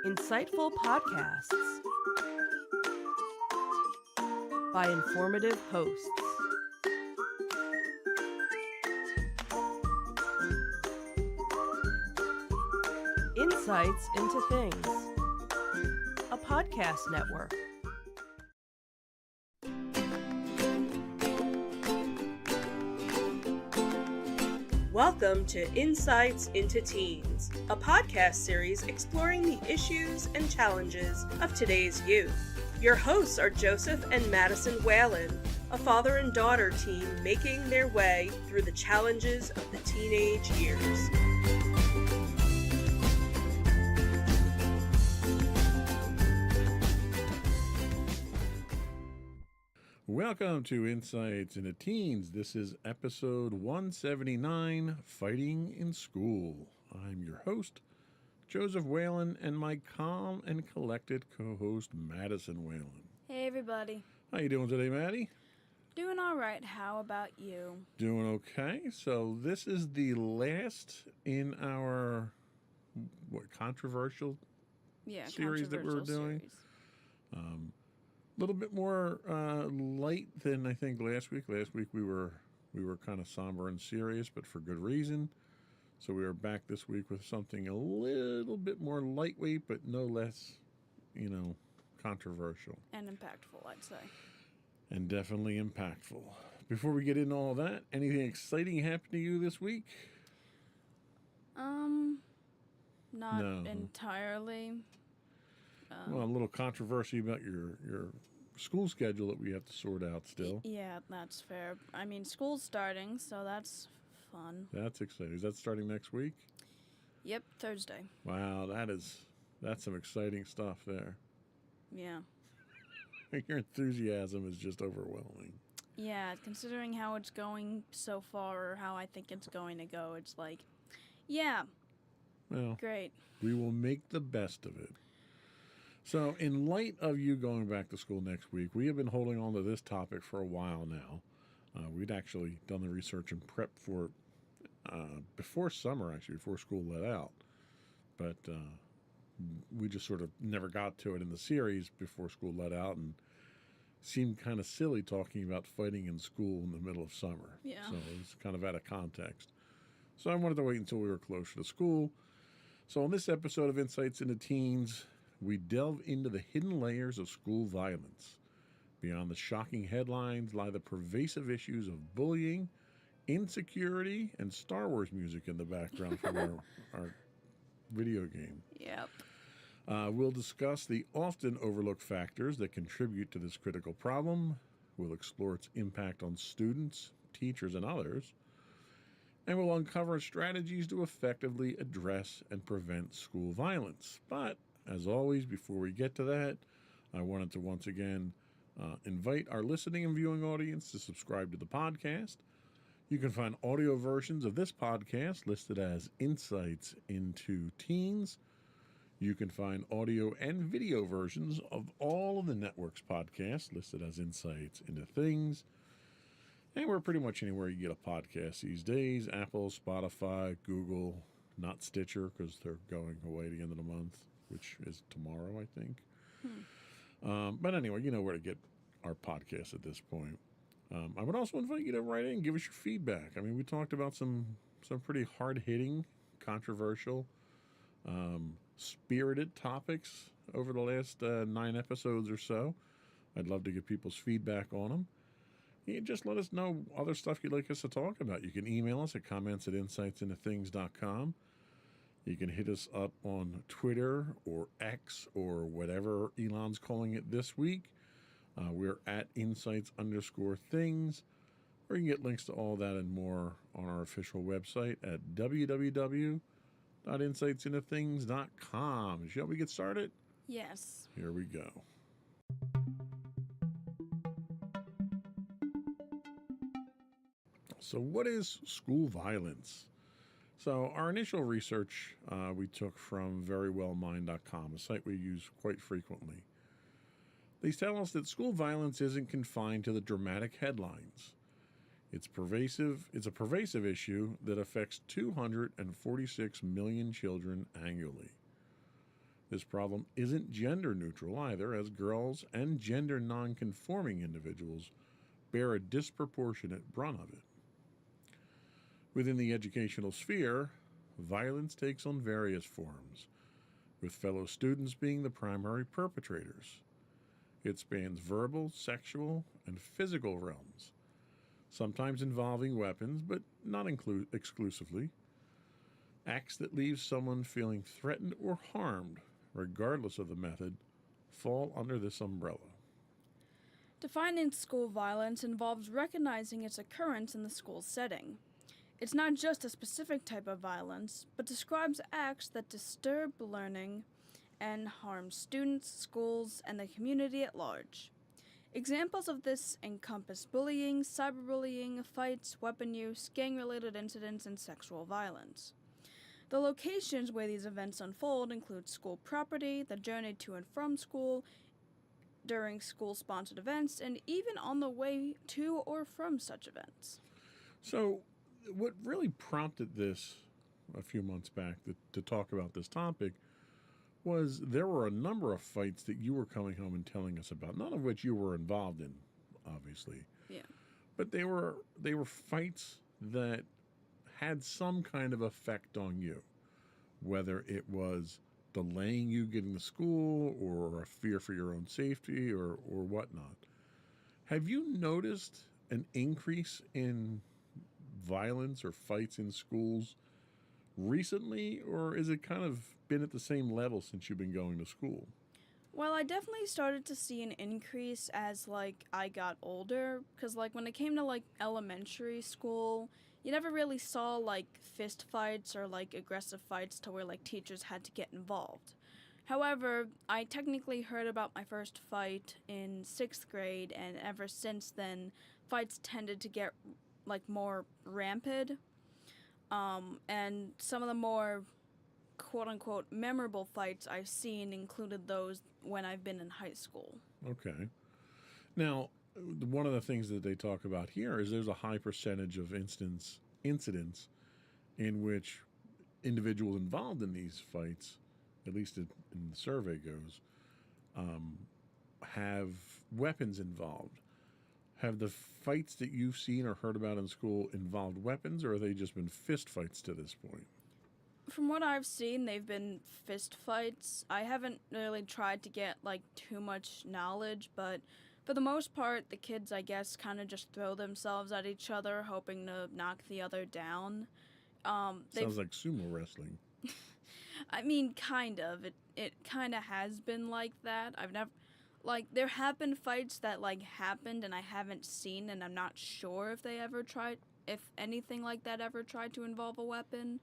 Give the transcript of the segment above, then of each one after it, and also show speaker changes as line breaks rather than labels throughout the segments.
Insightful podcasts by informative hosts. Insights into Things, a podcast network. Welcome to Insights into Teens, a podcast series exploring the issues and challenges of today's youth. Your hosts are Joseph and Madison Whalen, a father and daughter team making their way through the challenges of the teenage years.
Welcome to Insights into Teens. This is episode 179, Fighting in School. I'm your host, Joseph Whalen, and my calm and collected co-host, Madison Whalen.
Hey, everybody.
How you doing today, Maddie?
Doing all right. How about you?
Doing okay. So this is the last in our controversial series that we're doing.
Series.
A little bit more light than I think last week. Last week we were kind of somber and serious, but for good reason. So we are back this week with something a little bit more lightweight, but no less, controversial.
And impactful, I'd say.
And definitely impactful. Before we get into all that, anything exciting happened to you this week?
Not
No.
entirely.
Well, a little controversy about your school schedule that we have to sort out still.
Yeah, that's fair. I mean, school's starting, so that's fun.
That's exciting. Is that starting next week?
Yep, Thursday.
Wow, that's some exciting stuff there.
Yeah.
Your enthusiasm is just overwhelming.
Yeah, considering how it's going so far, or how I think it's going to go, it's like, yeah,
Well,
great.
we will make the best of it. So, in light of you going back to school next week, we have been holding on to this topic for a while now. We'd actually done the research and prep for it before summer, actually, before school let out. But we just sort of never got to it in the series before school let out, and seemed kind of silly talking about fighting in school in the middle of summer.
Yeah.
So it was kind of out of context. So I wanted to wait until we were closer to school. So on this episode of Insights into Teens, we delve into the hidden layers of school violence. Beyond the shocking headlines lie the pervasive issues of bullying, insecurity, and Star Wars music in the background from our video game.
Yep.
We'll discuss the often overlooked factors that contribute to this critical problem. We'll explore its impact on students, teachers, and others. And we'll uncover strategies to effectively address and prevent school violence. But, as always, before we get to that, I wanted to once again invite our listening and viewing audience to subscribe to the podcast. You can find audio versions of this podcast listed as Insights into Teens. You can find audio and video versions of all of the network's podcasts listed as Insights into Things. And we're pretty much anywhere you get a podcast these days. Apple, Spotify, Google, not Stitcher because they're going away at the end of the month, which is tomorrow, I think. But anyway, you know where to get our podcast at this point. I would also invite you to write in and give us your feedback. I mean, we talked about some pretty hard-hitting, controversial, spirited topics over the last 9 episodes or so. I'd love to get people's feedback on them. You can just let us know other stuff you'd like us to talk about. You can email us at comments@insightsintothings.com. You can hit us up on Twitter or X or whatever Elon's calling it this week. We're at insights_things. Or you can get links to all that and more on our official website at www.insightsintothings.com. Shall we get started?
Yes.
Here we go. So what is school violence? So our initial research we took from verywellmind.com, a site we use quite frequently. They tell us that school violence isn't confined to the dramatic headlines. It's a pervasive issue that affects 246 million children annually. This problem isn't gender neutral either, as girls and gender non-conforming individuals bear a disproportionate brunt of it. Within the educational sphere, violence takes on various forms, with fellow students being the primary perpetrators. It spans verbal, sexual, and physical realms, sometimes involving weapons, but not exclusively. Acts that leave someone feeling threatened or harmed, regardless of the method, fall under this umbrella.
Defining school violence involves recognizing its occurrence in the school setting. It's not just a specific type of violence, but describes acts that disturb learning and harm students, schools, and the community at large. Examples of this encompass bullying, cyberbullying, fights, weapon use, gang-related incidents, and sexual violence. The locations where these events unfold include school property, the journey to and from school, during school-sponsored events, and even on the way to or from such events.
So, what really prompted this a few months back to talk about this topic was there were a number of fights that you were coming home and telling us about, none of which you were involved in, obviously.
Yeah.
But they were fights that had some kind of effect on you, whether it was delaying you getting to school or a fear for your own safety or whatnot. Have you noticed an increase in violence or fights in schools recently, or is it kind of been at the same level since you've been going to school?
Well, I definitely started to see an increase as, I got older, because, when it came to, elementary school, you never really saw, fist fights or, aggressive fights to where, teachers had to get involved. However, I technically heard about my first fight in 6th grade, and ever since then, fights tended to get, more rampant. And some of the more quote-unquote memorable fights I've seen included those when I've been in high school.
Okay. Now, one of the things that they talk about here is there's a high percentage of incidents in which individuals involved in these fights, at least in the survey goes, have weapons involved. Have the fights that you've seen or heard about in school involved weapons, or have they just been fist fights to this point?
From what I've seen, they've been fist fights. I haven't really tried to get, too much knowledge, but for the most part, the kids, I guess, kind of just throw themselves at each other, hoping to knock the other down.
Sounds like sumo wrestling.
I mean, kind of. It kind of has been like that. I've never... there have been fights that, happened and I haven't seen, and I'm not sure if anything like that ever tried to involve a weapon.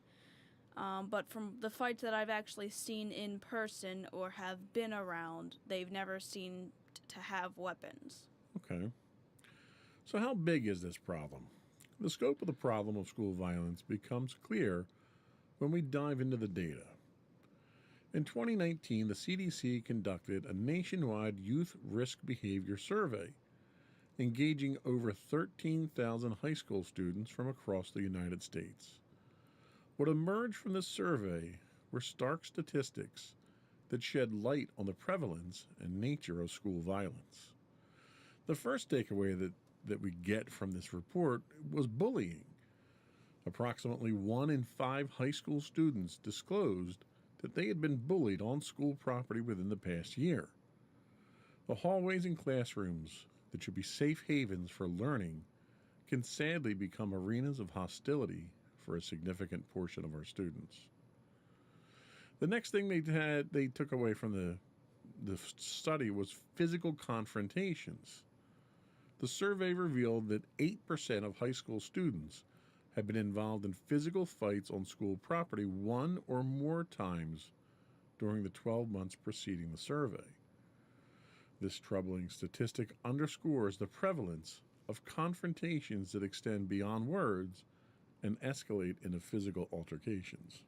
But from the fights that I've actually seen in person or have been around, they've never seemed to have weapons.
Okay. So how big is this problem? The scope of the problem of school violence becomes clear when we dive into the data. In 2019, the CDC conducted a nationwide youth risk behavior survey, engaging over 13,000 high school students from across the United States. What emerged from this survey were stark statistics that shed light on the prevalence and nature of school violence. The first takeaway that we get from this report was bullying. Approximately 1 in 5 high school students disclosed that they had been bullied on school property within the past year. The hallways and classrooms that should be safe havens for learning can sadly become arenas of hostility for a significant portion of our students. The next thing they took away from the study was physical confrontations. The survey revealed that 8% of high school students have been involved in physical fights on school property 1 or more times during the 12 months preceding the survey. This troubling statistic underscores the prevalence of confrontations that extend beyond words and escalate into physical altercations.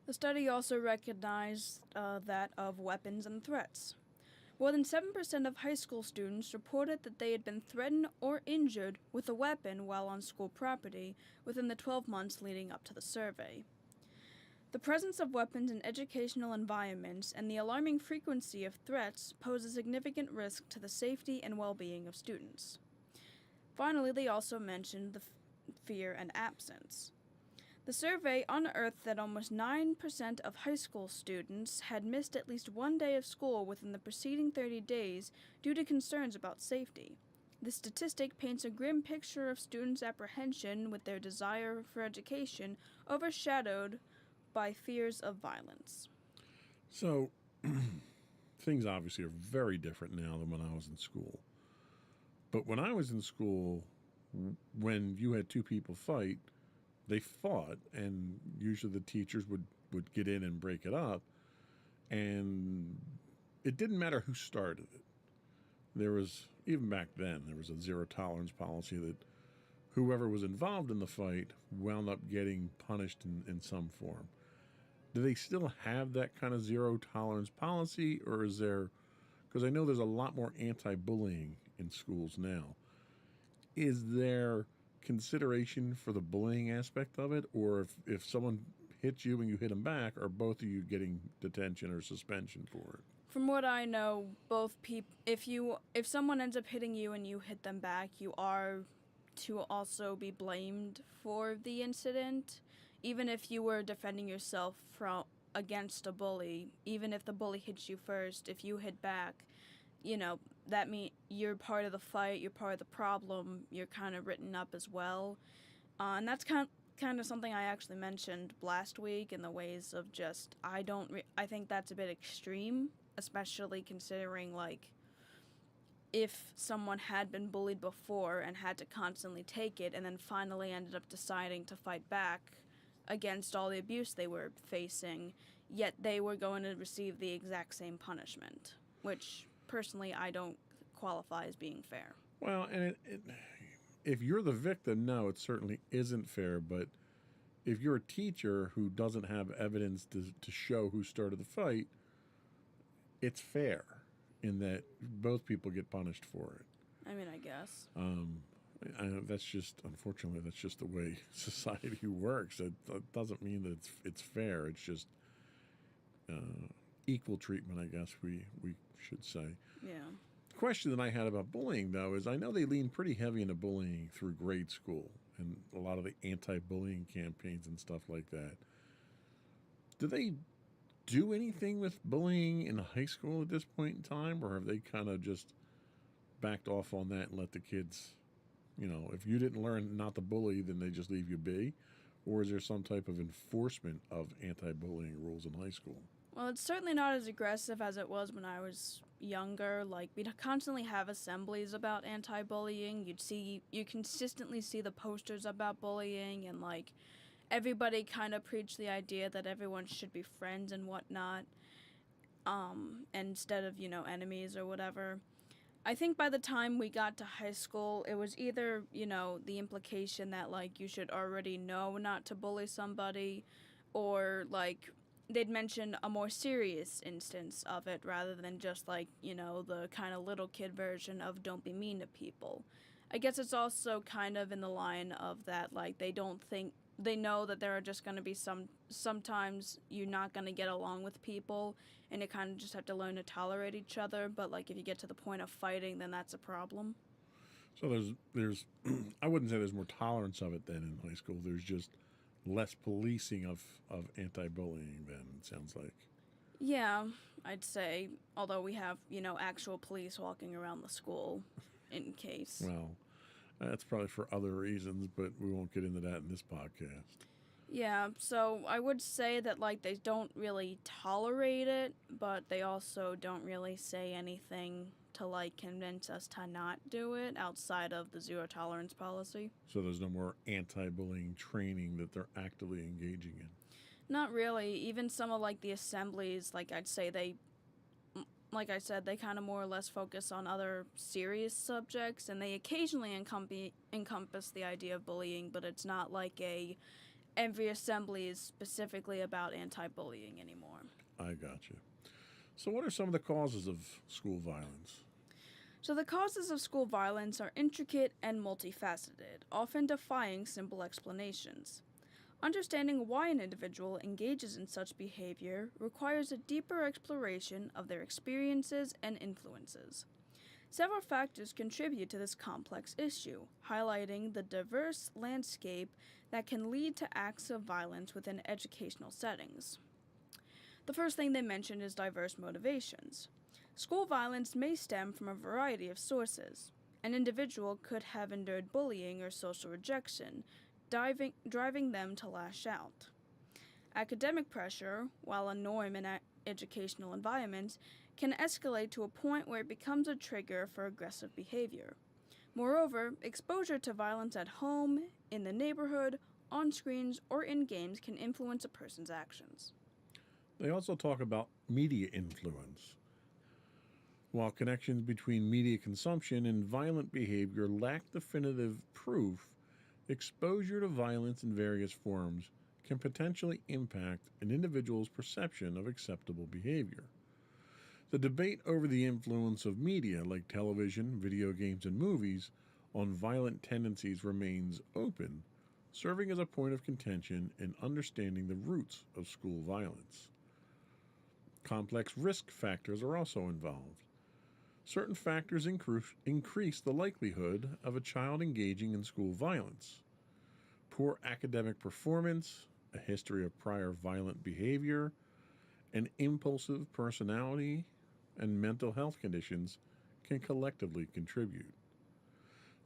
The study also recognized that of weapons and threats. More than 7% of high school students reported that they had been threatened or injured with a weapon while on school property within the 12 months leading up to the survey. The presence of weapons in educational environments and the alarming frequency of threats pose a significant risk to the safety and well-being of students. Finally, they also mentioned the fear and absence. The survey unearthed that almost 9% of high school students had missed at least one day of school within the preceding 30 days due to concerns about safety. This statistic paints a grim picture of students' apprehension with their desire for education overshadowed by fears of violence.
So, things obviously are very different now than when I was in school. But when I was in school, when you had two people fight, they fought, and usually the teachers would get in and break it up, and it didn't matter who started it. There was, even back then, there was a zero tolerance policy that whoever was involved in the fight wound up getting punished in some form. Do they still have that kind of zero tolerance policy, or is there, because I know there's a lot more anti-bullying in schools now, is there consideration for the bullying aspect of it, or if someone hits you and you hit them back, are both of you getting detention or suspension for it?
From what I know, both people, if someone ends up hitting you and you hit them back, you are to also be blamed for the incident. Even if you were defending yourself against a bully, even if the bully hits you first, if you hit back, that means you're part of the fight, you're part of the problem, you're kind of written up as well. And that's kind of something I actually mentioned last week in the ways of just, I think that's a bit extreme, especially considering, if someone had been bullied before and had to constantly take it and then finally ended up deciding to fight back against all the abuse they were facing, yet they were going to receive the exact same punishment, which personally I don't qualify as being fair.
Well, and if you're the victim, no, it certainly isn't fair, but if you're a teacher who doesn't have evidence to show who started the fight, it's fair in that both people get punished for it.
I mean, I guess.
That's just, unfortunately, that's just the way society works. It doesn't mean that it's fair. It's just equal treatment, I guess we should say.
Yeah.
The question that I had about bullying, though, is I know they lean pretty heavy into bullying through grade school and a lot of the anti-bullying campaigns and stuff like that. Do they do anything with bullying in high school at this point in time, or have they kind of just backed off on that and let the kids, if you didn't learn not to bully, then they just leave you be? Or is there some type of enforcement of anti-bullying rules in high school?
Well, it's certainly not as aggressive as it was when I was younger. We'd constantly have assemblies about anti-bullying. You consistently see the posters about bullying, and everybody kind of preached the idea that everyone should be friends and whatnot, instead of, enemies or whatever. I think by the time we got to high school, it was either, the implication that, you should already know not to bully somebody, or, they'd mention a more serious instance of it rather than just, the kind of little kid version of don't be mean to people. I guess it's also kind of in the line of that, they know that there are just going to be sometimes you're not going to get along with people, and you kind of just have to learn to tolerate each other, but, if you get to the point of fighting, then that's a problem.
So there's I wouldn't say there's more tolerance of it than in high school. There's just less policing of anti-bullying then, it sounds like.
Yeah, I'd say, although we have, actual police walking around the school in case.
Well, that's probably for other reasons, but we won't get into that in this podcast.
Yeah, so I would say that, they don't really tolerate it, but they also don't really say anything to, convince us to not do it outside of the zero tolerance policy.
So there's no more anti-bullying training that they're actively engaging in?
Not really. Even some of, the assemblies, I'd say they, like I said, they kind of more or less focus on other serious subjects, and they occasionally encompass the idea of bullying, but it's not every assembly is specifically about anti-bullying anymore.
I gotcha. So what are some of the causes of school violence?
So the causes of school violence are intricate and multifaceted, often defying simple explanations. Understanding why an individual engages in such behavior requires a deeper exploration of their experiences and influences. Several factors contribute to this complex issue, highlighting the diverse landscape that can lead to acts of violence within educational settings. The first thing they mention is diverse motivations. School violence may stem from a variety of sources. An individual could have endured bullying or social rejection, driving them to lash out. Academic pressure, while a norm in educational environments, can escalate to a point where it becomes a trigger for aggressive behavior. Moreover, exposure to violence at home, in the neighborhood, on screens, or in games can influence a person's actions.
They also talk about media influence. While connections between media consumption and violent behavior lack definitive proof, exposure to violence in various forms can potentially impact an individual's perception of acceptable behavior. The debate over the influence of media like television, video games, and movies on violent tendencies remains open, serving as a point of contention in understanding the roots of school violence. Complex risk factors are also involved. Certain factors increase the likelihood of a child engaging in school violence. Poor academic performance, a history of prior violent behavior, an impulsive personality, and mental health conditions can collectively contribute.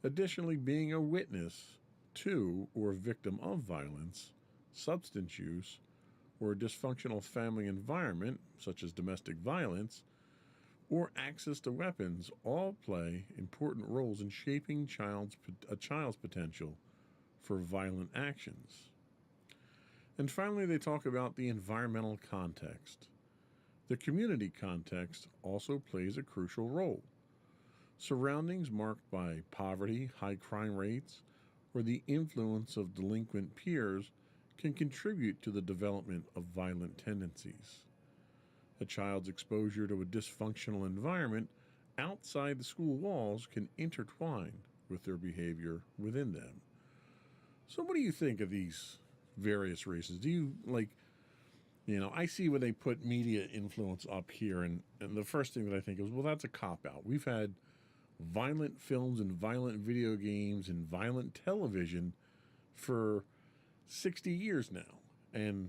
Additionally, being a witness to or victim of violence, substance use, or a dysfunctional family environment, such as domestic violence, or access to weapons all play important roles in shaping a child's potential for violent actions. And finally, they talk about the environmental context. The community context also plays a crucial role. Surroundings marked by poverty, high crime rates, or the influence of delinquent peers can contribute to the development of violent tendencies. A child's exposure to a dysfunctional environment outside the school walls can intertwine with their behavior within them. So what do you think of these various reasons? Do you I see when they put media influence up here, and the first thing that I think is, well, that's a cop-out. We've had violent films and violent video games and violent television for 60 years now. And,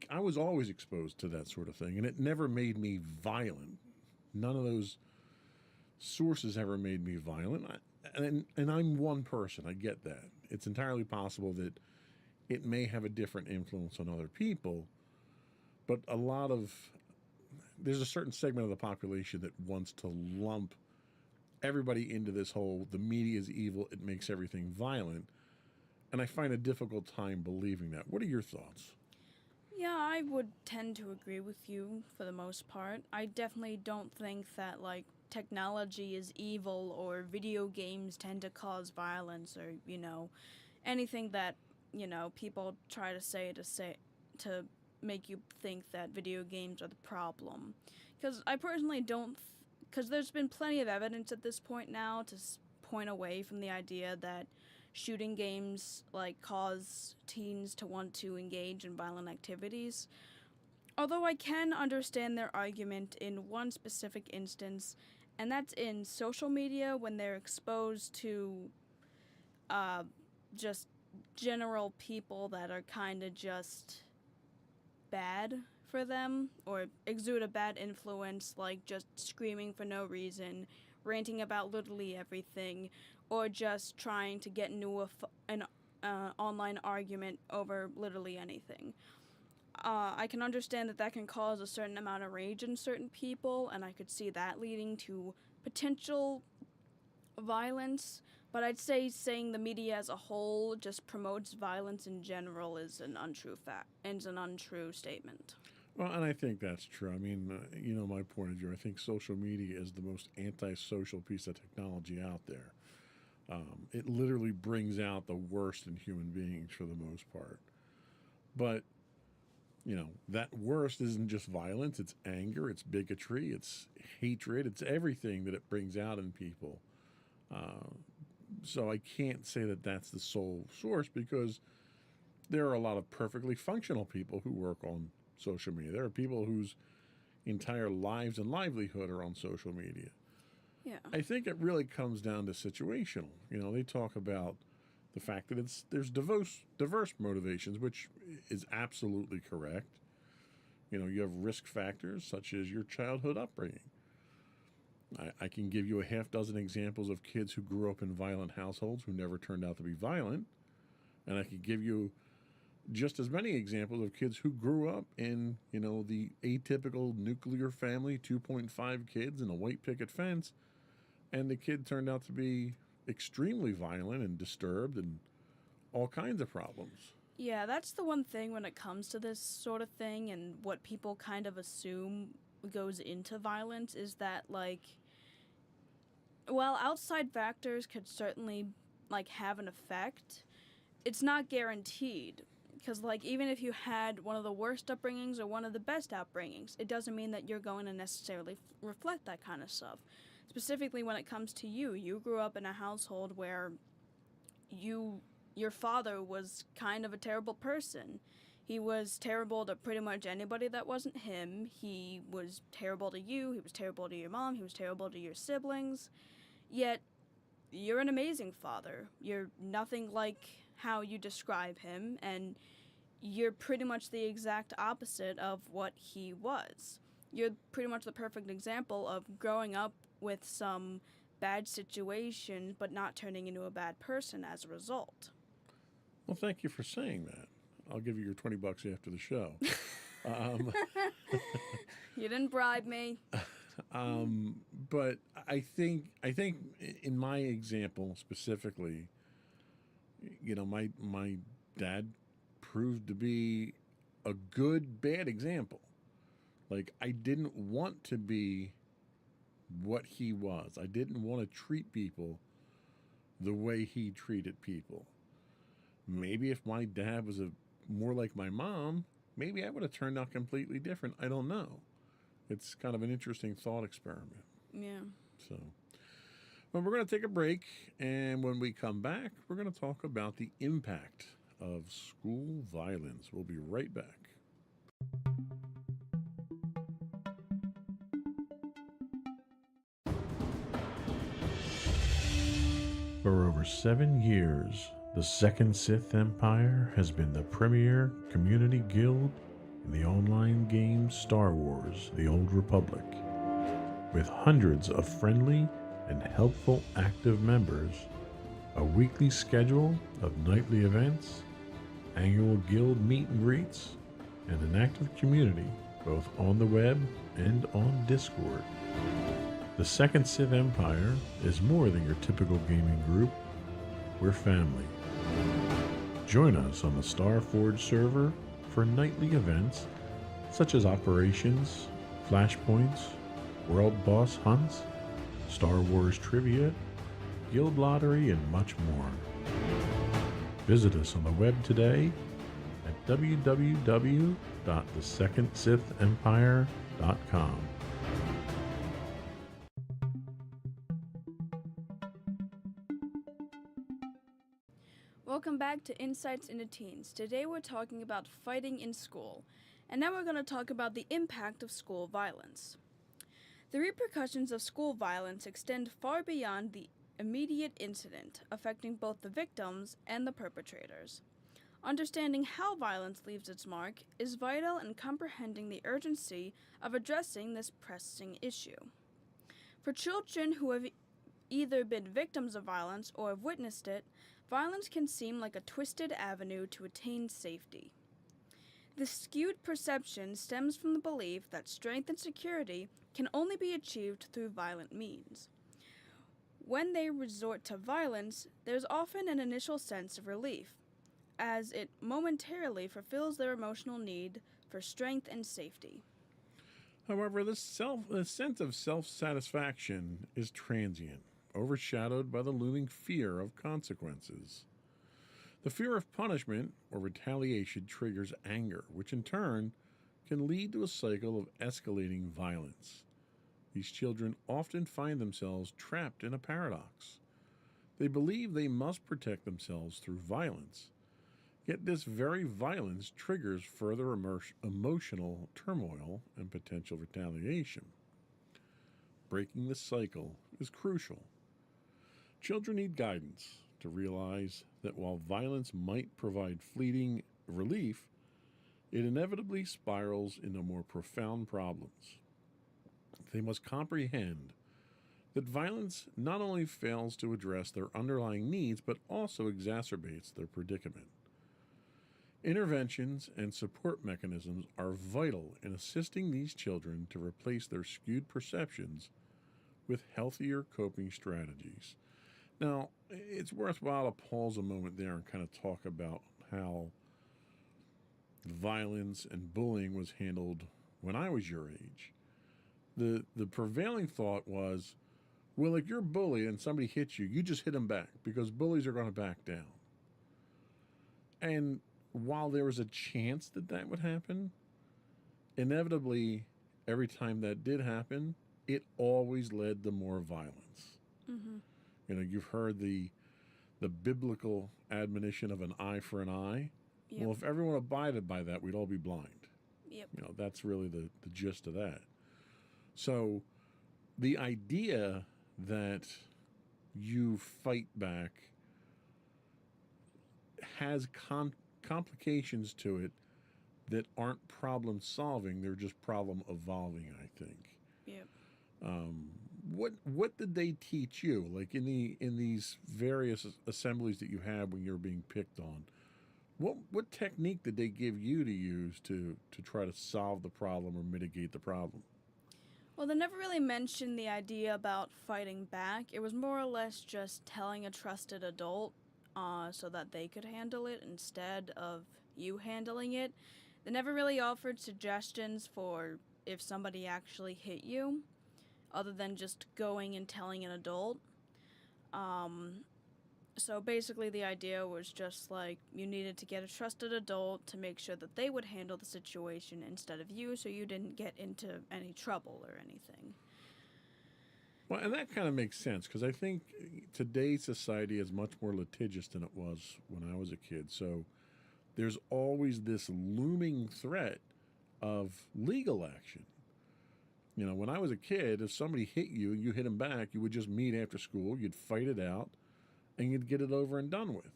I was always exposed to that sort of thing, and it never made me violent. None of those sources ever made me violent. And I'm one person, I get that. It's entirely possible that it may have a different influence on other people, but there's a certain segment of the population that wants to lump everybody into this whole, the media is evil, it makes everything violent, and I find a difficult time believing that. What are your thoughts?
Yeah, I would tend to agree with you for the most part. I definitely don't think that, technology is evil or video games tend to cause violence or, anything that, people try to say to make you think that video games are the problem. Because I personally don't, because there's been plenty of evidence at this point now to point away from the idea that shooting games, cause teens to want to engage in violent activities. Although I can understand their argument in one specific instance, and that's in social media when they're exposed to just general people that are kind of just bad for them or exude a bad influence, like just screaming for no reason, ranting about literally everything, or just trying to get into an online argument over literally anything. I can understand that can cause a certain amount of rage in certain people, and I could see that leading to potential violence, but I'd say saying the media as a whole just promotes violence in general is an untrue statement.
Well, and I think that's true. I mean, my point of view, I think social media is the most antisocial piece of technology out there. It literally brings out the worst in human beings for the most part. But that worst isn't just violence, it's anger, it's bigotry, it's hatred, it's everything that it brings out in people. So I can't say that that's the sole source, because there are a lot of perfectly functional people who work on social media. There are people whose entire lives and livelihood are on social media.
Yeah.
I think it really comes down to situational. They talk about the fact that there's diverse motivations, which is absolutely correct. You have risk factors such as your childhood upbringing. I can give you a half dozen examples of kids who grew up in violent households who never turned out to be violent. And I could give you just as many examples of kids who grew up in, the atypical nuclear family, 2.5 kids and a white picket fence. And the kid turned out to be extremely violent and disturbed and all kinds of problems.
Yeah, that's the one thing when it comes to this sort of thing and what people kind of assume goes into violence is that, while outside factors could certainly, have an effect, it's not guaranteed. Because, even if you had one of the worst upbringings or one of the best upbringings, it doesn't mean that you're going to necessarily reflect that kind of stuff. Specifically when it comes to you. You grew up in a household where your father was kind of a terrible person. He was terrible to pretty much anybody that wasn't him. He was terrible to you. He was terrible to your mom. He was terrible to your siblings. Yet, you're an amazing father. You're nothing like how you describe him, and you're pretty much the exact opposite of what he was. You're pretty much the perfect example of growing up with some bad situations, but not turning into a bad person as a result.
Well, thank you for saying that. I'll give you your $20 after the show.
You didn't bribe me.
But I think in my example specifically, my dad proved to be a good bad example. I didn't want to be what he was. I didn't want to treat people the way he treated people. Maybe if my dad was more like my mom, maybe I would have turned out completely different. I don't know. It's kind of an interesting thought experiment.
Yeah.
So, well, we're going to take a break, and when we come back, we're going to talk about the impact of school violence. We'll be right back. For over 7 years, the Second Sith Empire has been the premier community guild in the online game Star Wars: The Old Republic. With hundreds of friendly and helpful active members, a weekly schedule of nightly events, annual guild meet and greets, and an active community both on the web and on Discord. The Second Sith Empire is more than your typical gaming group. We're family. Join us on the Starforge server for nightly events such as operations, flashpoints, world boss hunts, Star Wars trivia, guild lottery, and much more. Visit us on the web today at www.thesecondsithempire.com.
Welcome back to Insights into Teens. Today we're talking about fighting in school, and now we're going to talk about the impact of school violence. The repercussions of school violence extend far beyond the immediate incident, affecting both the victims and the perpetrators. Understanding how violence leaves its mark is vital in comprehending the urgency of addressing this pressing issue. For children who have either been victims of violence or have witnessed it, violence can seem like a twisted avenue to attain safety. This skewed perception stems from the belief that strength and security can only be achieved through violent means. When they resort to violence, there's often an initial sense of relief, as it momentarily fulfills their emotional need for strength and safety.
However, this sense of self-satisfaction is transient, overshadowed by the looming fear of consequences. The fear of punishment or retaliation triggers anger, which in turn can lead to a cycle of escalating violence. These children often find themselves trapped in a paradox. They believe they must protect themselves through violence. Yet this very violence triggers further emotional turmoil and potential retaliation. Breaking the cycle is crucial. Children need guidance to realize that while violence might provide fleeting relief, it inevitably spirals into more profound problems. They must comprehend that violence not only fails to address their underlying needs, but also exacerbates their predicament. Interventions and support mechanisms are vital in assisting these children to replace their skewed perceptions with healthier coping strategies. Now, it's worthwhile to pause a moment there and kind of talk about how violence and bullying was handled when I was your age. The prevailing thought was, well, if you're a bully and somebody hits you, you just hit them back because bullies are going to back down. And while there was a chance that that would happen, inevitably, every time that did happen, it always led to more violence.
Mm-hmm.
You know, you've heard the biblical admonition of an eye for an eye.
Yep.
Well, if everyone abided by that, we'd all be blind.
Yep.
You know, that's really the gist of that. So the idea that you fight back has complications to it that aren't problem solving, they're just problem evolving, I think.
Yep.
What did they teach you, like in these various assemblies that you had when you were being picked on? What technique did they give you to use to try to solve the problem or mitigate the problem?
Well, they never really mentioned the idea about fighting back. It was more or less just telling a trusted adult so that they could handle it instead of you handling it. They never really offered suggestions for if somebody actually hit you, other than just going and telling an adult. So basically the idea was just like you needed to get a trusted adult to make sure that they would handle the situation instead of you, so you didn't get into any trouble or anything.
Well, and that kind of makes sense because I think today's society is much more litigious than it was when I was a kid. So there's always this looming threat of legal action. You know, when I was a kid, if somebody hit you and you hit them back, you would just meet after school, you'd fight it out, and you'd get it over and done with.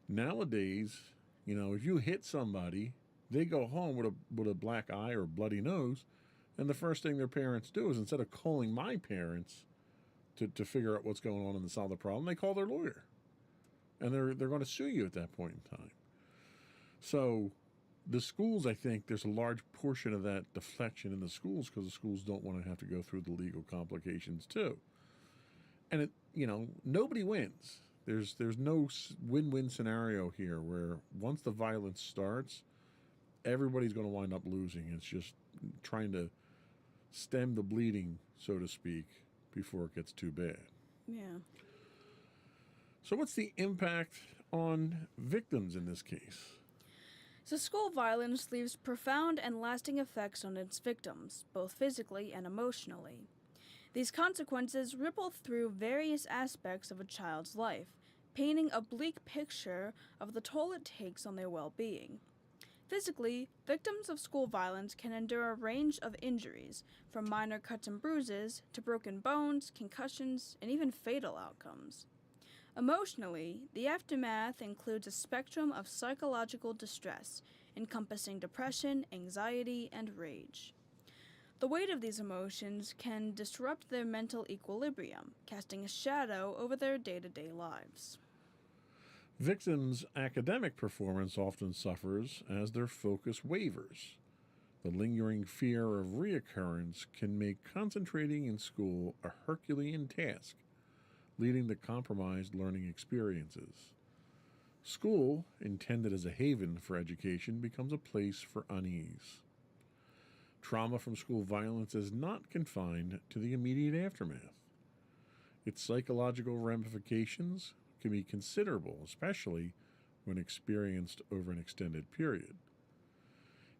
Nowadays, you know, if you hit somebody, they go home with a black eye or a bloody nose, and the first thing their parents do is, instead of calling my parents to figure out what's going on and to solve the problem, they call their lawyer. And they're going to sue you at that point in time. So the schools, I think there's a large portion of that deflection in the schools because the schools don't want to have to go through the legal complications too. And it, you know, nobody wins. There's no win-win scenario here where once the violence starts, everybody's going to wind up losing. It's just trying to stem the bleeding, so to speak, before it gets too bad.
Yeah.
So what's the impact on victims in this case?
So school violence leaves profound and lasting effects on its victims, both physically and emotionally. These consequences ripple through various aspects of a child's life, painting a bleak picture of the toll it takes on their well-being. Physically, victims of school violence can endure a range of injuries, from minor cuts and bruises to broken bones, concussions, and even fatal outcomes. Emotionally, the aftermath includes a spectrum of psychological distress, encompassing depression, anxiety, and rage. The weight of these emotions can disrupt their mental equilibrium, casting a shadow over their day-to-day lives.
Victims' academic performance often suffers as their focus wavers. The lingering fear of reoccurrence can make concentrating in school a Herculean task, leading to compromised learning experiences. School, intended as a haven for education, becomes a place for unease. Trauma from school violence is not confined to the immediate aftermath. Its psychological ramifications can be considerable, especially when experienced over an extended period.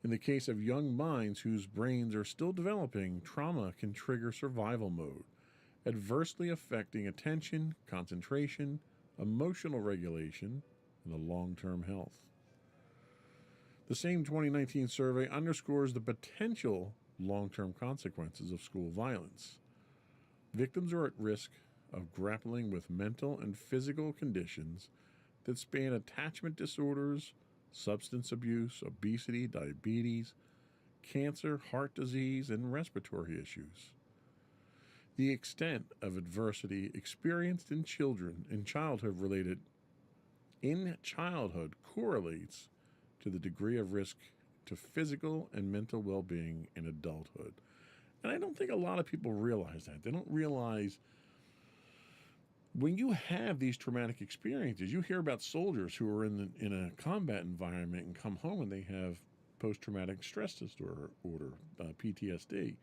In the case of young minds whose brains are still developing, trauma can trigger survival mode adversely affecting attention, concentration, emotional regulation, and the long-term health. The same 2019 survey underscores the potential long-term consequences of school violence. Victims are at risk of grappling with mental and physical conditions that span attachment disorders, substance abuse, obesity, diabetes, cancer, heart disease, and respiratory issues. The extent of adversity experienced in childhood correlates to the degree of risk to physical and mental well-being in adulthood. And I don't think a lot of people realize that. They don't realize when you have these traumatic experiences, you hear about soldiers who are in a combat environment and come home and they have post-traumatic stress disorder, PTSD.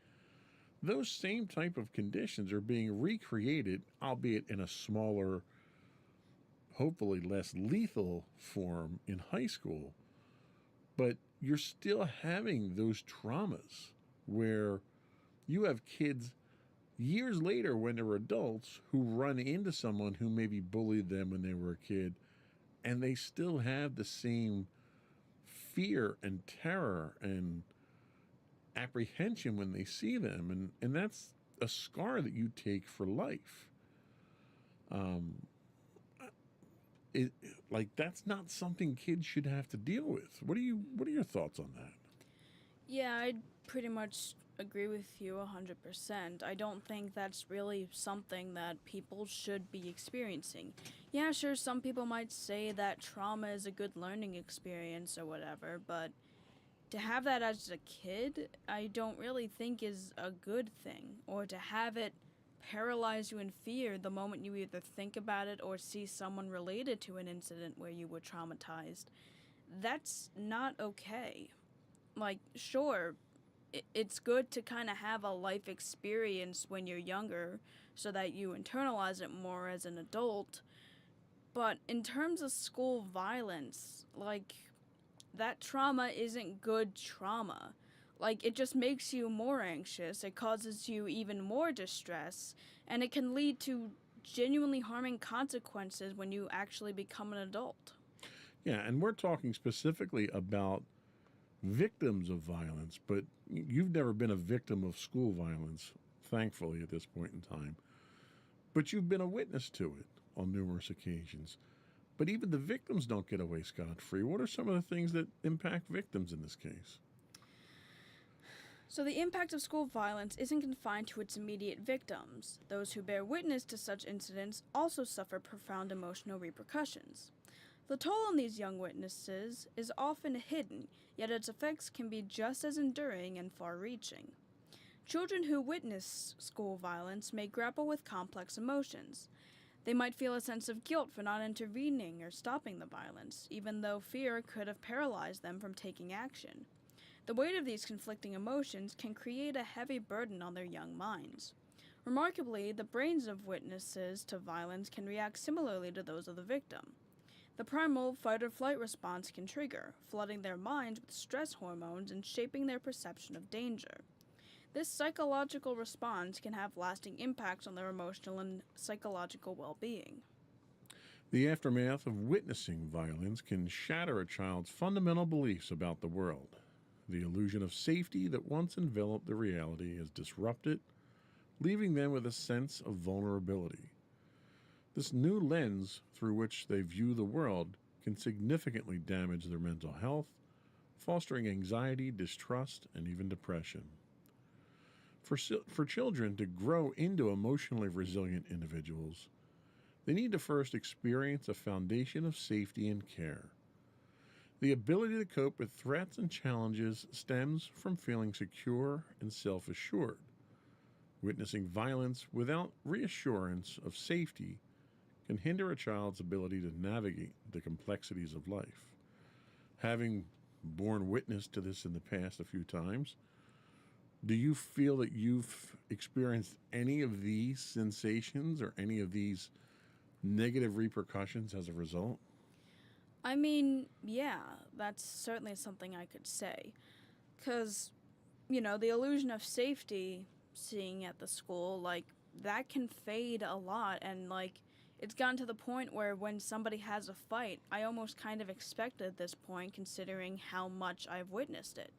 Those same type of conditions are being recreated, albeit in a smaller, hopefully less lethal form in high school. But you're still having those traumas where you have kids years later when they're adults who run into someone who maybe bullied them when they were a kid, and they still have the same fear and terror and apprehension when they see them. And that's a scar that you take for life. That's not something kids should have to deal with. What are your thoughts on that?
Yeah, I'd pretty much agree with you 100%. I don't think that's really something that people should be experiencing. Yeah, sure, some people might say that trauma is a good learning experience or whatever, but to have that as a kid, I don't really think is a good thing. Or to have it paralyze you in fear the moment you either think about it or see someone related to an incident where you were traumatized. That's not okay. Sure, it's good to kind of have a life experience when you're younger so that you internalize it more as an adult. But in terms of school violence, that trauma isn't good trauma. It just makes you more anxious, it causes you even more distress, and it can lead to genuinely harming consequences when you actually become an adult.
Yeah, and we're talking specifically about victims of violence, but you've never been a victim of school violence, thankfully, at this point in time. But you've been a witness to it on numerous occasions. But even the victims don't get away scot-free. What are some of the things that impact victims in this case?
So the impact of school violence isn't confined to its immediate victims. Those who bear witness to such incidents also suffer profound emotional repercussions. The toll on these young witnesses is often hidden, yet its effects can be just as enduring and far-reaching. Children who witness school violence may grapple with complex emotions. They might feel a sense of guilt for not intervening or stopping the violence, even though fear could have paralyzed them from taking action. The weight of these conflicting emotions can create a heavy burden on their young minds. Remarkably, the brains of witnesses to violence can react similarly to those of the victim. The primal fight-or-flight response can trigger, flooding their minds with stress hormones and shaping their perception of danger. This psychological response can have lasting impacts on their emotional and psychological well-being.
The aftermath of witnessing violence can shatter a child's fundamental beliefs about the world. The illusion of safety that once enveloped the reality is disrupted, leaving them with a sense of vulnerability. This new lens through which they view the world can significantly damage their mental health, fostering anxiety, distrust, and even depression. For children to grow into emotionally resilient individuals, they need to first experience a foundation of safety and care. The ability to cope with threats and challenges stems from feeling secure and self-assured. Witnessing violence without reassurance of safety can hinder a child's ability to navigate the complexities of life. Having borne witness to this in the past a few times, do you feel that you've experienced any of these sensations or any of these negative repercussions as a result?
I mean, yeah, that's certainly something I could say. 'Cause, the illusion of safety, seeing at the school, that can fade a lot. And like, it's gotten to the point where when somebody has a fight, I almost kind of expect it at this point, considering how much I've witnessed it.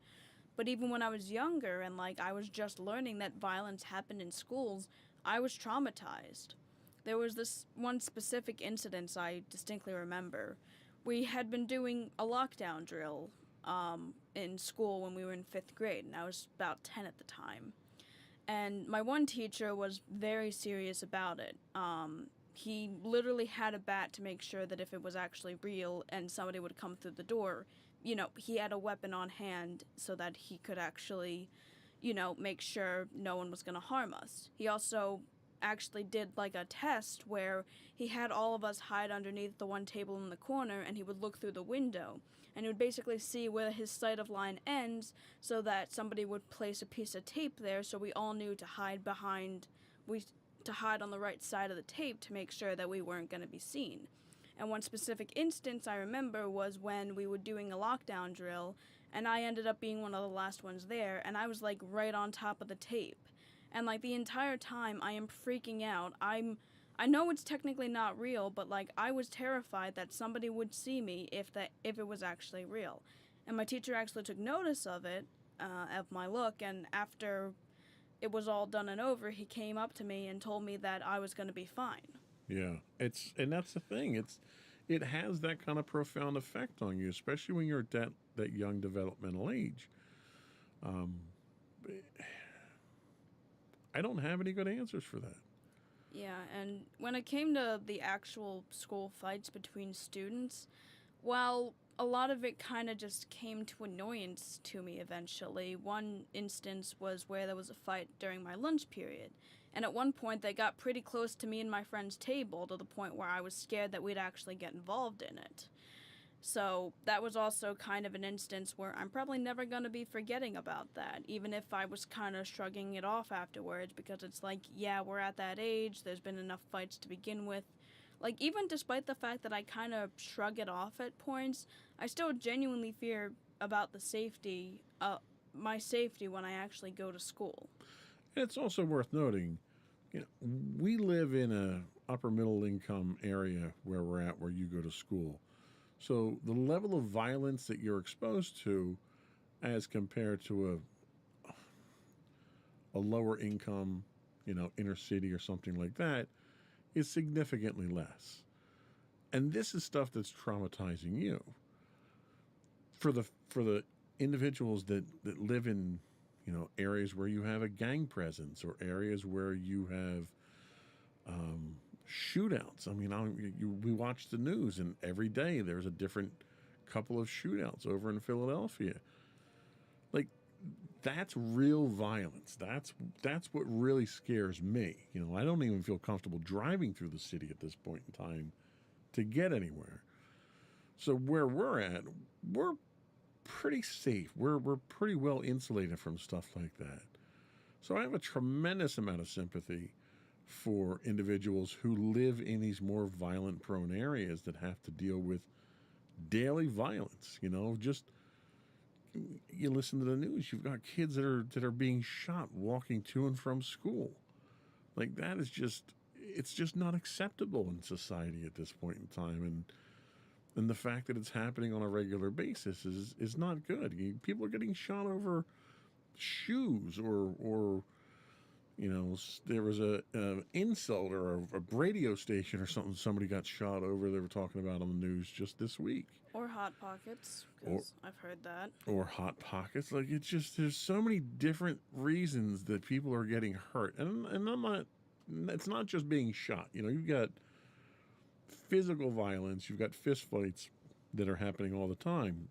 But even when I was younger and like I was just learning that violence happened in schools, I was traumatized. There was this one specific incident I distinctly remember. We had been doing a lockdown drill in school when we were in 5th grade, and I was about 10 at the time. And my one teacher was very serious about it. He literally had a bat to make sure that if it was actually real and somebody would come through the door, he had a weapon on hand so that he could actually, make sure no one was going to harm us. He also actually did like a test where he had all of us hide underneath the one table in the corner, and he would look through the window, and he would basically see where his sight of line ends so that somebody would place a piece of tape there so we all knew to hide on the right side of the tape to make sure that we weren't going to be seen. And one specific instance I remember was when we were doing a lockdown drill, and I ended up being one of the last ones there, and I was like right on top of the tape. And like the entire time I am freaking out. I know it's technically not real, but like I was terrified that somebody would see me if it was actually real. And my teacher actually took notice of it, of my look, and after it was all done and over, he came up to me and told me that I was going to be fine.
Yeah, and that's the thing. It has that kind of profound effect on you, especially when you're at that young developmental age. I don't have any good answers for that.
Yeah, and when it came to the actual school fights between students, while a lot of it kind of just came to annoyance to me eventually, one instance was where there was a fight during my lunch period. And at one point, they got pretty close to me and my friend's table to the point where I was scared that we'd actually get involved in it. So that was also kind of an instance where I'm probably never going to be forgetting about that, even if I was kind of shrugging it off afterwards, because it's like, yeah, we're at that age, there's been enough fights to begin with. Like, even despite the fact that I kind of shrug it off at points, I still genuinely fear about my safety when I actually go to school.
And it's also worth noting, we live in a upper middle income area where we're at, where you go to school. So the level of violence that you're exposed to as compared to a lower income, inner city or something like that is significantly less. And this is stuff that's traumatizing you. For the individuals that live in, areas where you have a gang presence or areas where you have shootouts. I mean, we watch the news, and every day there's a different couple of shootouts over in Philadelphia. Like, that's real violence. That's what really scares me. I don't even feel comfortable driving through the city at this point in time to get anywhere. So where we're at, we're pretty safe. We're pretty well insulated from stuff like that. So I have a tremendous amount of sympathy for individuals who live in these more violent prone areas that have to deal with daily violence. Just you listen to the news, you've got kids that are being shot walking to and from school. Like, that is it's just not acceptable in society at this point in time. And the fact that it's happening on a regular basis is not good. People are getting shot over shoes or there was a insult or a radio station or something somebody got shot over. They were talking about on the news just this week.
Or Hot Pockets, because I've heard that.
Or Hot Pockets. Like, it's just, there's so many different reasons that people are getting hurt. And it's not just being shot. You've got physical violence, you've got fist fights that are happening all the time.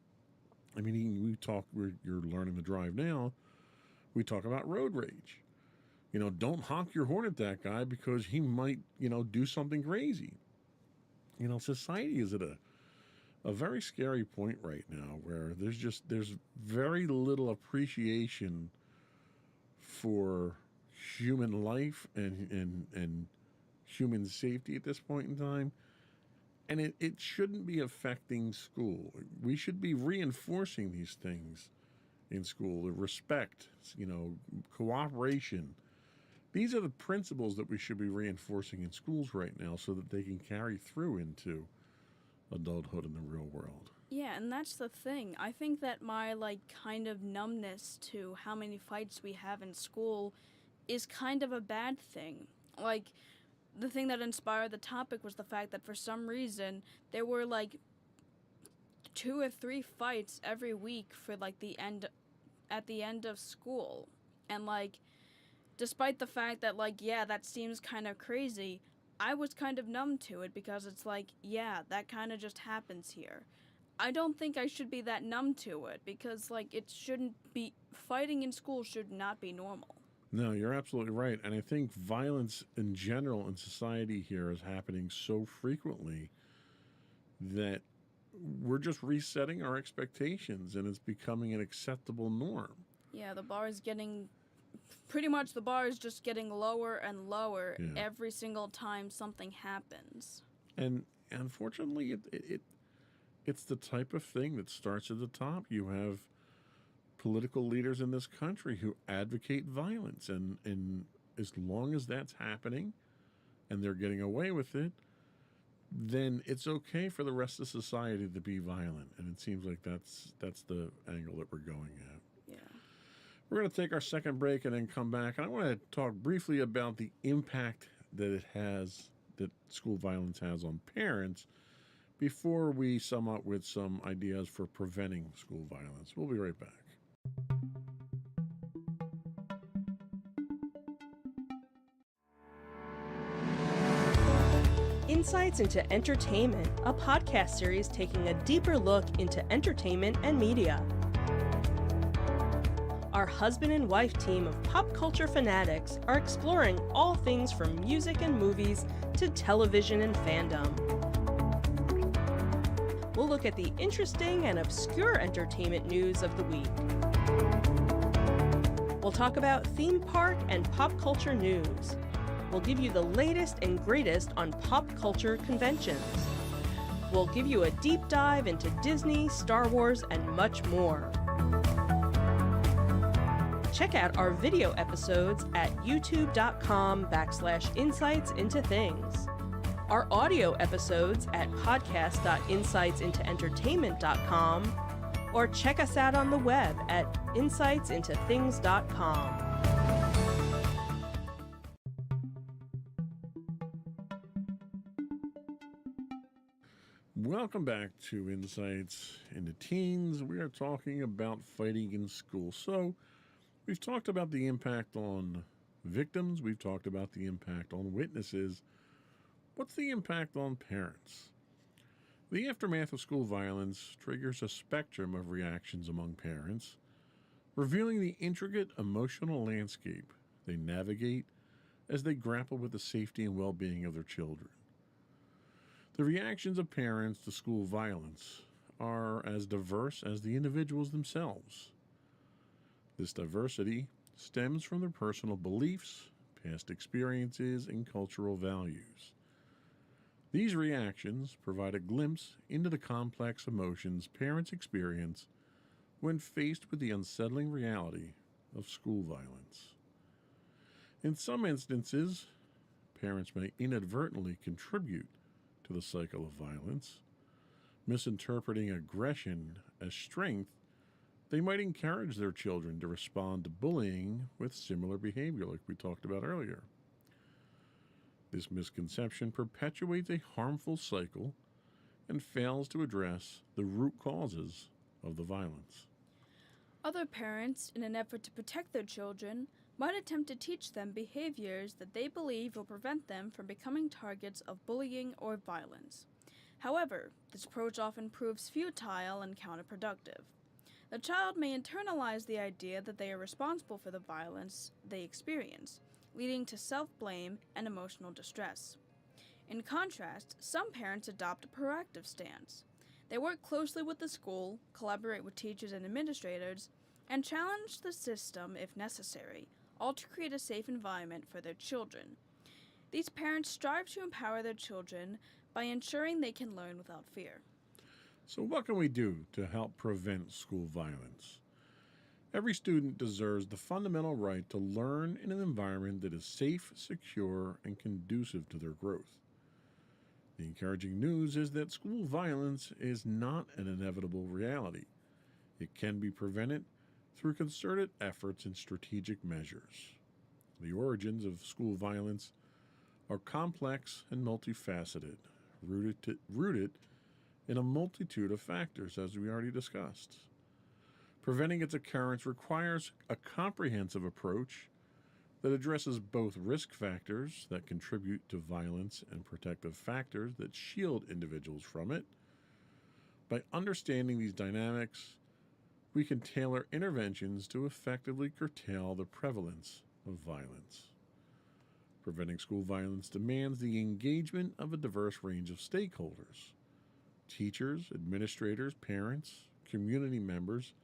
I mean, you're learning to drive now. We talk about road rage. Don't honk your horn at that guy because he might, do something crazy. Society is at a very scary point right now where there's very little appreciation for human life and human safety at this point in time. And it shouldn't be affecting school. We should be reinforcing these things in school: the respect, cooperation, These are the principles that we should be reinforcing in schools right now so that they can carry through into adulthood in the real world.
Yeah, and that's the thing. I think that my, kind of numbness to how many fights we have in school is kind of a bad thing. The thing that inspired the topic was the fact that for some reason there were, 2 or 3 fights every week for, at the end of school. And, despite the fact that, that seems kind of crazy, I was kind of numb to it because it's that kind of just happens here. I don't think I should be that numb to it because, it shouldn't be, fighting in school should not be normal.
No, you're absolutely right. And I think violence in general in society here is happening so frequently that we're just resetting our expectations and it's becoming an acceptable norm.
Yeah, the bar is just getting lower and lower every single time something happens.
And unfortunately, it's the type of thing that starts at the top. You have political leaders in this country who advocate violence, and as long as that's happening and they're getting away with it, then it's okay for the rest of society to be violent. And it seems like that's the angle that we're going at.
Yeah.
We're going to take our second break and then come back. And I want to talk briefly about the impact that school violence has on parents before we sum up with some ideas for preventing school violence. We'll be right back.
Insights into Entertainment, a podcast series taking a deeper look into entertainment and media. Our husband and wife team of pop culture fanatics are exploring all things from music and movies to television and fandom. We'll look at the interesting and obscure entertainment news of the week. We'll talk about theme park and pop culture news. We'll give you the latest and greatest on pop culture conventions. We'll give you a deep dive into Disney, Star Wars, and much more. Check out our video episodes at youtube.com/insightsintothings. Our audio episodes at podcast.insightsintoentertainment.com, or check us out on the web at insightsintothings.com.
Welcome back to Insights into Teens. We are talking about fighting in school. So, we've talked about the impact on victims. We've talked about the impact on witnesses. What's the impact on parents? The aftermath of school violence triggers a spectrum of reactions among parents, revealing the intricate emotional landscape they navigate as they grapple with the safety and well-being of their children. The reactions of parents to school violence are as diverse as the individuals themselves. This diversity stems from their personal beliefs, past experiences, and cultural values. These reactions provide a glimpse into the complex emotions parents experience when faced with the unsettling reality of school violence. In some instances, parents may inadvertently contribute to the cycle of violence. Misinterpreting aggression as strength, they might encourage their children to respond to bullying with similar behavior like we talked about earlier. This misconception perpetuates a harmful cycle and fails to address the root causes of the violence.
Other parents, in an effort to protect their children, might attempt to teach them behaviors that they believe will prevent them from becoming targets of bullying or violence. However, this approach often proves futile and counterproductive. The child may internalize the idea that they are responsible for the violence they experience, leading to self-blame and emotional distress. In contrast, some parents adopt a proactive stance. They work closely with the school, collaborate with teachers and administrators, and challenge the system if necessary, all to create a safe environment for their children. These parents strive to empower their children by ensuring they can learn without fear.
So what can we do to help prevent school violence? Every student deserves the fundamental right to learn in an environment that is safe, secure, and conducive to their growth. The encouraging news is that school violence is not an inevitable reality. It can be prevented through concerted efforts and strategic measures. The origins of school violence are complex and multifaceted, rooted in a multitude of factors, as we already discussed. Preventing its occurrence requires a comprehensive approach that addresses both risk factors that contribute to violence and protective factors that shield individuals from it. By understanding these dynamics, we can tailor interventions to effectively curtail the prevalence of violence. Preventing school violence demands the engagement of a diverse range of stakeholders. Teachers, administrators, parents, community members,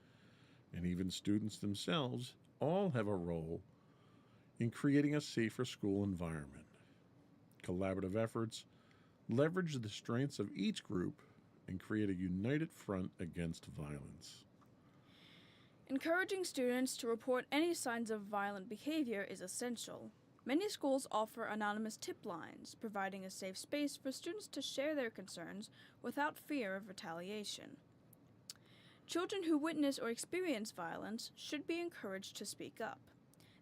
and even students themselves all have a role in creating a safer school environment. Collaborative efforts leverage the strengths of each group and create a united front against violence.
Encouraging students to report any signs of violent behavior is essential. Many schools offer anonymous tip lines, providing a safe space for students to share their concerns without fear of retaliation. Children who witness or experience violence should be encouraged to speak up.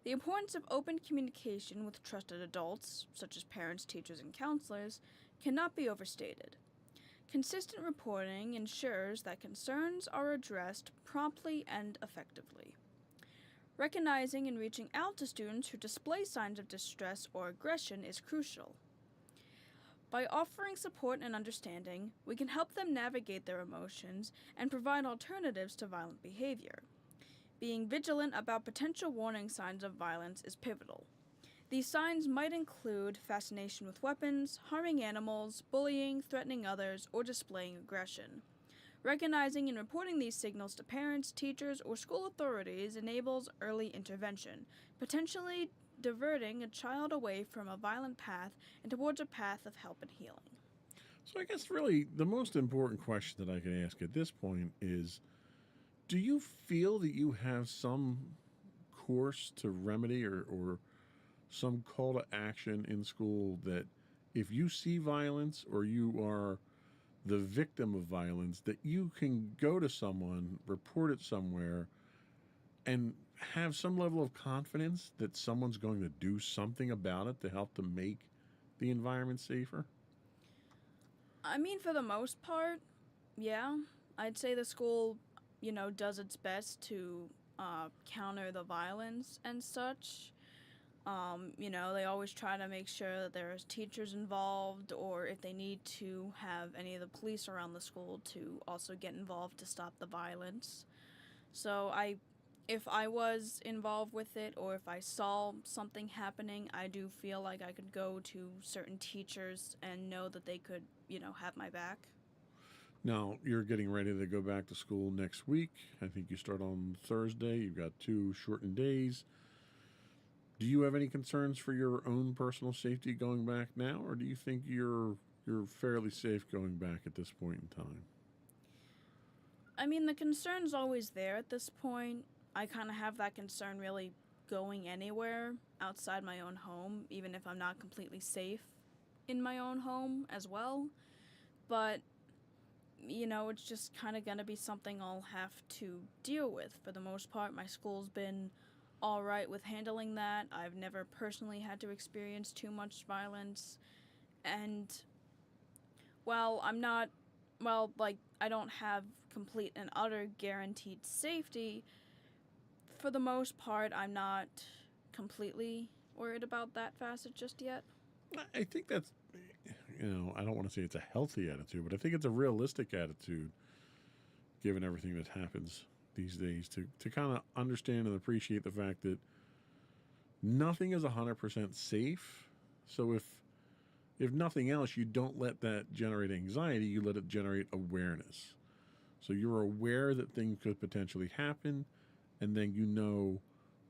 The importance of open communication with trusted adults, such as parents, teachers, and counselors, cannot be overstated. Consistent reporting ensures that concerns are addressed promptly and effectively. Recognizing and reaching out to students who display signs of distress or aggression is crucial. By offering support and understanding, we can help them navigate their emotions and provide alternatives to violent behavior. Being vigilant about potential warning signs of violence is pivotal. These signs might include fascination with weapons, harming animals, bullying, threatening others, or displaying aggression. Recognizing and reporting these signals to parents, teachers, or school authorities enables early intervention, potentially diverting a child away from a violent path and towards a path of help and healing.
So I guess really the most important question that I can ask at this point is, do you feel that you have some course to remedy or some call to action in school that if you see violence or you are the victim of violence, that you can go to someone, report it somewhere, and have some level of confidence that someone's going to do something about it to help to make the environment safer?
I mean, for the most part, yeah. I'd say the school, does its best to counter the violence and such. They always try to make sure that there's teachers involved, or if they need to have any of the police around the school to also get involved to stop the violence. So if I was involved with it, or if I saw something happening, I do feel like I could go to certain teachers and know that they could, have my back.
Now, you're getting ready to go back to school next week. I think you start on Thursday. You've got 2 shortened days. Do you have any concerns for your own personal safety going back now, or do you think you're fairly safe going back at this point in time?
I mean, the concern's always there at this point. I kind of have that concern really going anywhere outside my own home, even if I'm not completely safe in my own home as well. But, it's just kind of going to be something I'll have to deal with. For the most part, my school's been all right with handling that. I've never personally had to experience too much violence. And while I don't have complete and utter guaranteed safety, for the most part, I'm not completely worried about that facet just yet.
I think that's, I don't want to say it's a healthy attitude, but I think it's a realistic attitude given everything that happens these days to kind of understand and appreciate the fact that nothing is 100% safe. So if nothing else, you don't let that generate anxiety, you let it generate awareness. So you're aware that things could potentially happen, and then you know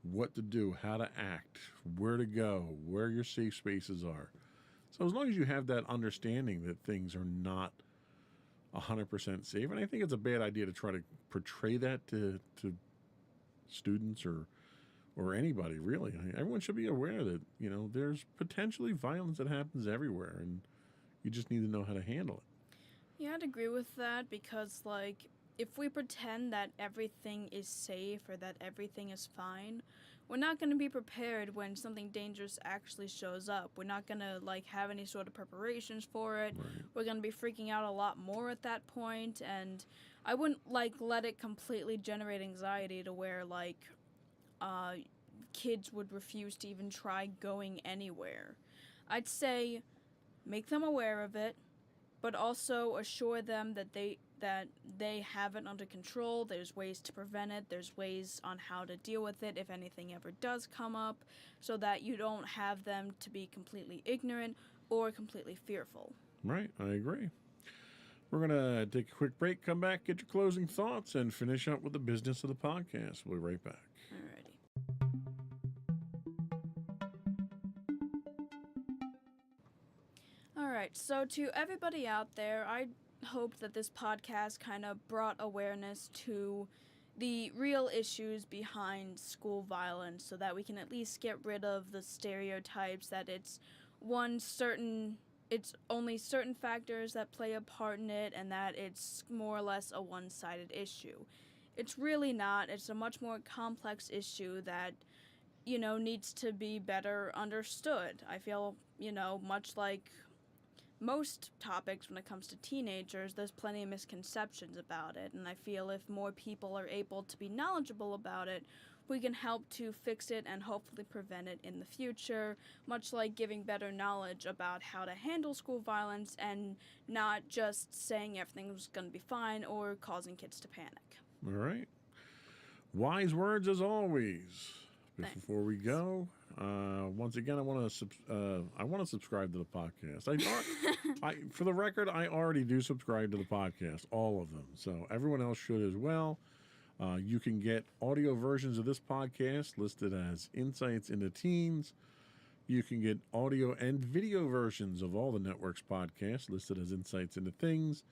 what to do, how to act, where to go, where your safe spaces are. So as long as you have that understanding that things are not 100% safe, and I think it's a bad idea to try to portray that to students or anybody really. Everyone should be aware that, there's potentially violence that happens everywhere, and you just need to know how to handle it.
Yeah, I'd agree with that because, if we pretend that everything is safe or that everything is fine, we're not going to be prepared when something dangerous actually shows up. We're not going to, have any sort of preparations for it.
Right.
We're going to be freaking out a lot more at that point, and I wouldn't, let it completely generate anxiety to where, kids would refuse to even try going anywhere. I'd say make them aware of it, but also assure them that they have it under control. There's ways to prevent it. There's ways on how to deal with it if anything ever does come up, so that you don't have them to be completely ignorant or completely fearful.
Right, I agree. We're going to take a quick break, come back, get your closing thoughts, and finish up with the business of the podcast. We'll be right back.
Alrighty. Alright, so to everybody out there, I hope that this podcast kind of brought awareness to the real issues behind school violence so that we can at least get rid of the stereotypes that it's only certain factors that play a part in it and that it's more or less a one-sided issue. It's really not. It's a much more complex issue that, needs to be better understood. I feel, much like most topics when it comes to teenagers, there's plenty of misconceptions about it, and I feel if more people are able to be knowledgeable about it, we can help to fix it and hopefully prevent it in the future, much like giving better knowledge about how to handle school violence and not just saying everything's going to be fine or causing kids to panic.
All right. Wise words as always.
Thanks.
Before we go, once again, I want to subscribe to the podcast. For the record, I already do subscribe to the podcast, all of them. So everyone else should as well. You can get audio versions of this podcast listed as Insights into Teens. You can get audio and video versions of all the network's podcasts listed as Insights into Things.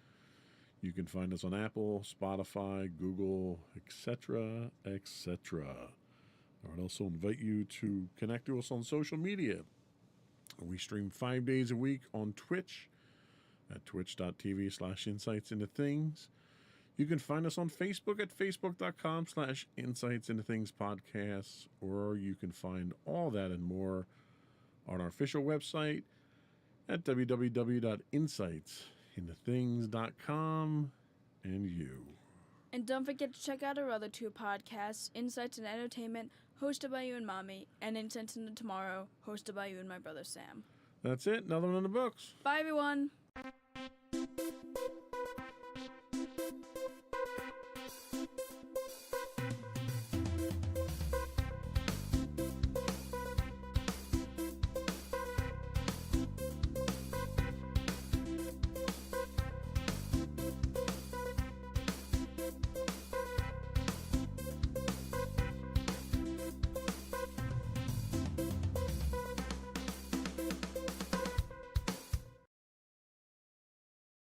You can find us on Apple, Spotify, Google, etc., etc. I would also invite you to connect to us on social media. We stream 5 days a week on Twitch at twitch.tv/insightsintothings. You can find us on Facebook at facebook.com/insightsintothingspodcasts, or you can find all that and more on our official website at www.insightsintothings.com. And you.
And don't forget to check out our other two podcasts, Insights and Entertainment, hosted by you and Mommy, and Insights into Tomorrow, hosted by you and my brother Sam.
That's it. Another one in the books.
Bye, everyone.